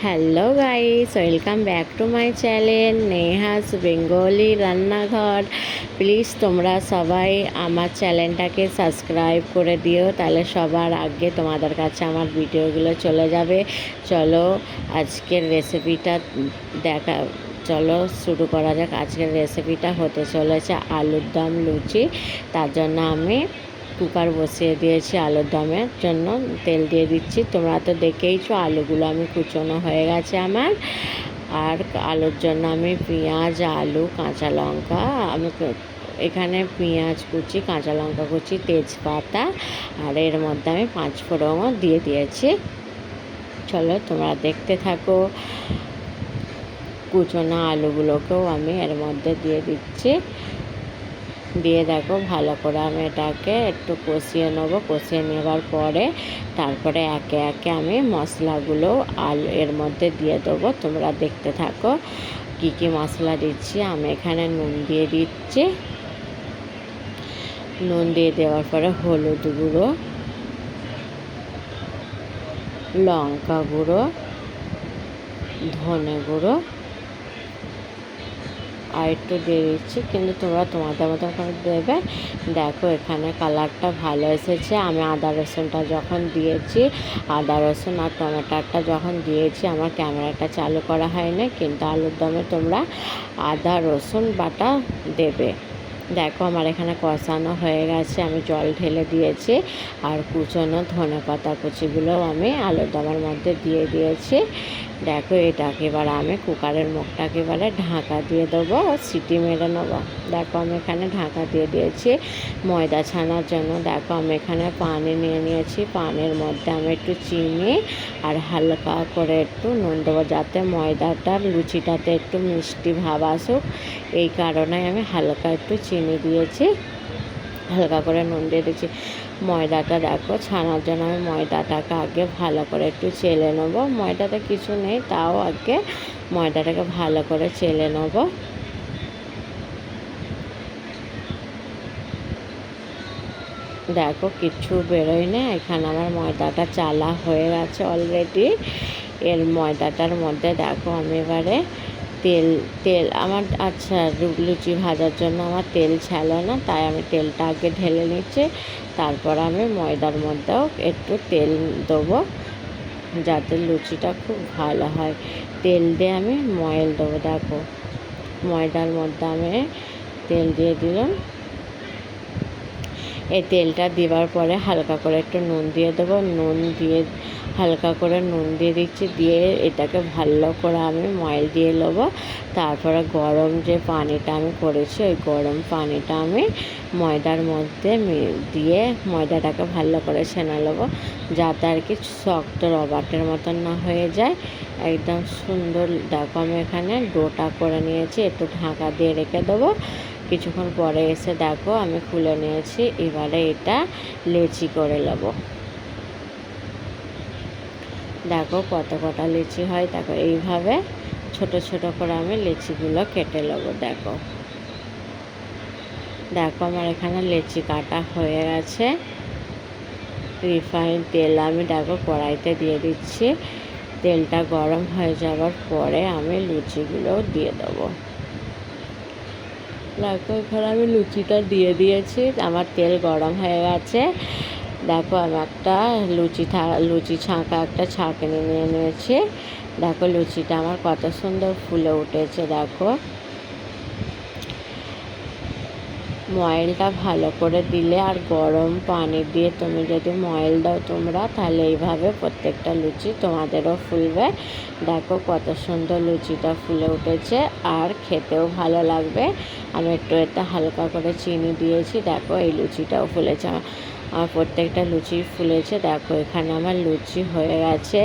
Hello guys, welcome back to my channel Neha's Bengali Rannaghar. Please তোমরা সবাই আমার চ্যানেলটাকে সাবস্ক্রাইব করে দিও, তাহলে সবার আগে তোমাদের কাছে আমার ভিডিওগুলো চলে যাবে। চলো আজকের রেসিপিটা চলো শুরু করা যাক। আজকের রেসিপিটা হতে চলেছে আলুর দম লুচি। তার জন্য আমি কুকার বসিয়ে দিয়েছি আলুর দমের জন্য, তেল দিয়ে দিচ্ছি। তোমরা তো দেখেইছো আলুগুলো আমি কুচোনো হয়ে গেছে আমার। আর আলুর জন্য আমি পেঁয়াজ, আলু, কাঁচা লঙ্কা, আমি এখানে পেঁয়াজ কুচি, কাঁচা লঙ্কা কুচি, তেজপাতা আর এর মধ্যে আমি 5 ফোড়নও দিয়ে দিয়েছি। চলো তোমরা দেখতে থাকো। কুচোনো আলুগুলোকেও আমি এর মধ্যে দিয়ে দিচ্ছি। দিয়ে দেখো ভালো করে আমি এটাকে একটু কষিয়ে নেবো। কষিয়ে নেবার পরে তারপরে একে একে আমি মশলাগুলো এর মধ্যে দিয়ে দেবো। তোমরা দেখতে থাকো কি কি মশলা দিচ্ছি। আমি এখানে নুন দিয়ে দিচ্ছি। নুন দিয়ে দেওয়ার পরে হলুদ গুঁড়ো, লঙ্কা গুঁড়ো, ধনে গুঁড়ো আর একটু দিয়ে দিচ্ছি, কিন্তু তোমরা তোমাদের মতো করে দেবে। দেখো এখানে কালারটা ভালো এসেছে। আমি আদা রসুনটা যখন দিয়েছি, আদা রসুন আর টমেটোটা যখন দিয়েছি, আমার ক্যামেরাটা চালু করা হয়নি, কিন্তু আলুর দমে তোমরা আদা রসুন বাটা দেবে। দেখো আমার এখানে কষানো হয়ে গেছে, আমি জল ঢেলে দিয়েছি। আর কুচনো ধনেপাতা কুচিগুলোও আমি আলুর দমের মধ্যে দিয়ে দিয়েছি। দেখো এটাকে এবার আমি কুকারের মুখটাকে এবারে ঢাকা দিয়ে দেবো, সিটি মেরে নেবো। দেখো আমি এখানে ঢাকা দিয়ে দিয়েছি ময়দা ছানার জন্য। দেখো আমি এখানে পানি নিয়ে নিয়েছি। পানির মধ্যে আমি একটু চিনি আর হালকা করে একটু নুন দেবো, যাতে ময়দাটার লুচিটাতে একটু মিষ্টি ভাব আসুক। এই কারণে আমি হালকা একটু চিনি দিয়েছি, হালকা করে নুন দিয়ে দিয়েছি। ময়দাটা দেখো ছানার জন্য আমি ময়দাটাকে আগে ভালো করে একটু চেলে নেবো। ময়দাটা কিছু নেই, তাও আগে ময়দাটাকে ভালো করে চেলে নেবো। দেখো কিচ্ছু বেরোয় না, এখানে আমার ময়দাটা চালা হয়ে গেছে অলরেডি। এর ময়দাটার মধ্যে দেখো আমি এবারে তেল আমার লুচি ভাজার জন্য আমার তেল ছিল না, তাই আমি তেলটা আগে ঢেলে নিচ্ছি। তারপর আমি ময়দার মধ্যেও একটু তেল দেবো, যাতে লুচিটা খুব ভালো হয়। তেল দিয়ে আমি ময়েল দেবো। দেখো ময়দার মধ্যে আমি তেল দিয়ে দিলাম। এই তেলটা দেওয়ার পরে হালকা করে একটু নুন দিয়ে দেবো। নুন দিয়ে হালকা করে নুন দিয়ে দিচ্ছি, দিয়ে এটাকে ভালো করে আমি ময়েল দিয়ে নেবো। তারপরে গরম যে পানিটা আমি করেছি, ওই গরম পানিটা আমি ময়দার মধ্যে দিয়ে ময়দাটাকে ভালো করে ছেনে নেবো, যাতে আর কি শক্ত রবারের মতন না হয়ে যায়, একদম সুন্দর। দেখো আমি এখানে ডোটা করে নিয়েছি, একটু ঢাকা দিয়ে রেখে দেবো। কিছুক্ষণ পরে এসে দেখো আমি খুলে নিয়েছি। এবারে এটা লেচি করে নেব। দেখো কটা লেচি হয়। দেখো এইভাবে ছোট ছোট করে আমি লেচিগুলো কেটে নেবো। দেখো আমার এখানে লেচি কাটা হয়ে গেছে। রিফাইন তেল আমি দেখো কড়াইতে দিয়ে দিচ্ছি। তেলটা গরম হয়ে যাওয়ার পরে আমি লুচিগুলোও দিয়ে দেবো। দেখো এখানে আমি লুচিটা দিয়ে দিয়েছি, আমার তেল গরম হয়ে গেছে। দেখো আমি একটা লুচি ছাঁকা একটা ছাঁকনি নিয়ে নিয়েছি। দেখো লুচিটা আমার কত সুন্দর ফুলে উঠেছে। দেখো ময়েলটা ভালো করে দিলে আর গরম পানি দিয়ে তুমি যদি ময়েল দাও তোমরা, তাহলে এইভাবে প্রত্যেকটা লুচি তোমাদেরও ফুলবে। দেখো কত সুন্দর লুচিটা ফুলে উঠেছে, আর খেতেও ভালো লাগবে। আমি একটু এতে হালকা করে চিনি দিয়েছি। দেখো এই লুচিটাও ফুলেছে, আমার প্রত্যেকটা লুচি ফুলেছে। দেখো এখানে আমার লুচি হয়ে গেছে।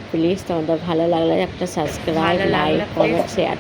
প্লিজ তোমাদের ভালো লাগলে একটা সাবস্ক্রাইব, লাইক, কমেন্ট, শেয়ার।